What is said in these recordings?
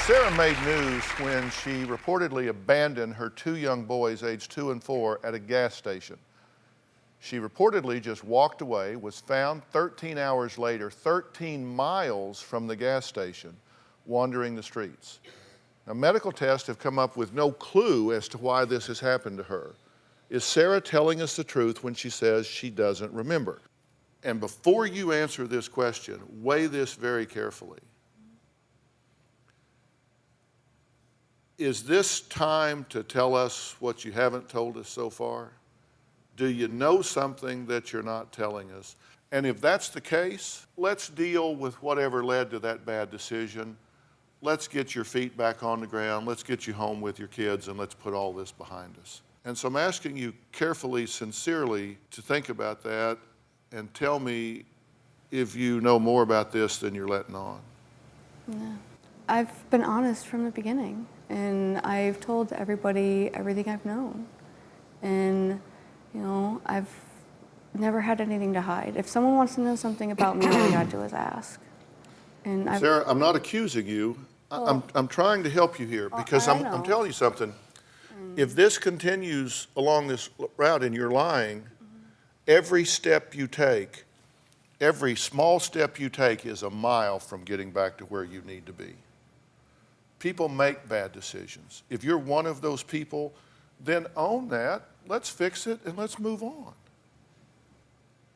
Sarah made news when she reportedly abandoned her two young boys, aged 2 and 4, at a gas station. She reportedly just walked away, was found 13 hours later, 13 miles from the gas station, wandering the streets. Now, medical tests have come up with no clue as to why this has happened to her. Is Sarah telling us the truth when she says she doesn't remember? And before you answer this question, weigh this very carefully. Is this time to tell us what you haven't told us so far? Do you know something that you're not telling us? And if that's the case, let's deal with whatever led to that bad decision. Let's get your feet back on the ground. Let's get you home with your kids, and let's put all this behind us. And so I'm asking you carefully, sincerely, to think about that and tell me if you know more about this than you're letting on. Yeah. I've been honest from the beginning, and I've told everybody everything I've known. And you know, I've never had anything to hide. If someone wants to know something about me, all I gotta do is ask. And Sarah, I'm not accusing you. I'm trying to help you here because I'm telling you something. If this continues along this route and you're lying, every step you take, every small step you take is a mile from getting back to where you need to be. People make bad decisions. If you're one of those people, then own that. Let's fix it and let's move on.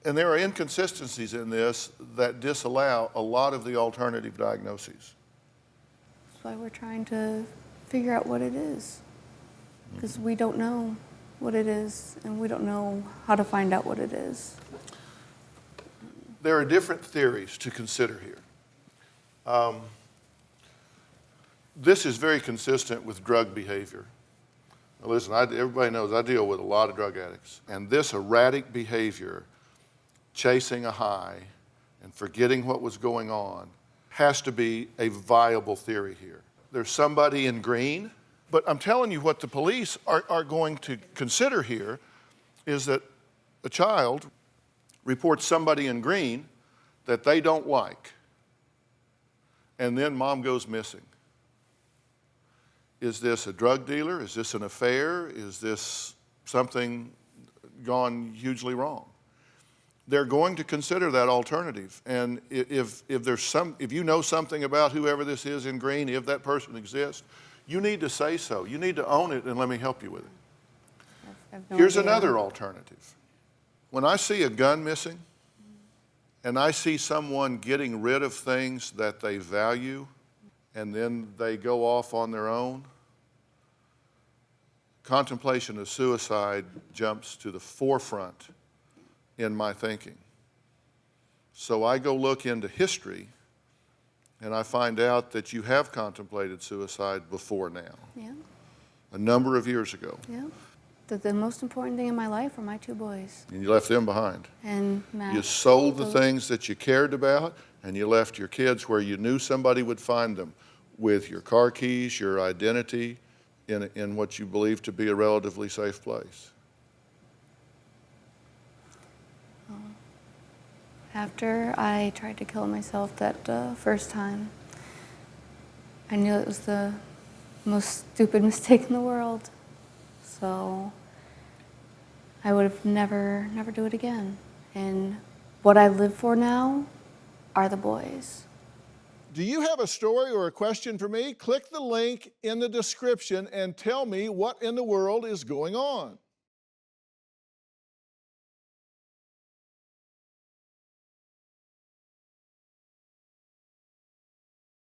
And there are inconsistencies in this that disallow a lot of the alternative diagnoses. That's why we're trying to figure out what it is. Because we don't know what it is, and we don't know how to find out what it is. There are different theories to consider here. This is very consistent with drug behavior. Now listen, everybody knows I deal with a lot of drug addicts, and this erratic behavior, chasing a high and forgetting what was going on, has to be a viable theory here. There's somebody in green, but I'm telling you what the police are going to consider here is that a child reports somebody in green that they don't like, and then mom goes missing. Is this a drug dealer? Is this an affair? Is this something gone hugely wrong? They're going to consider that alternative. And if you know something about whoever this is in green, if that person exists, you need to say so. You need to own it and let me help you with it. Here's another alternative. When I see a gun missing and I see someone getting rid of things that they value and then they go off on their own, contemplation of suicide jumps to the forefront in my thinking. So I go look into history and I find out that you have contemplated suicide before now. Yeah. A number of years ago. Yeah. The most important thing in my life were my two boys. And you left them behind. And Matt. You sold the things that you cared about, and you left your kids where you knew somebody would find them with your car keys, your identity, in what you believe to be a relatively safe place. After I tried to kill myself that first time, I knew it was the most stupid mistake in the world. So I would have never do it again. And what I live for now are the boys. Do you have a story or a question for me? Click the link in the description and tell me what in the world is going on.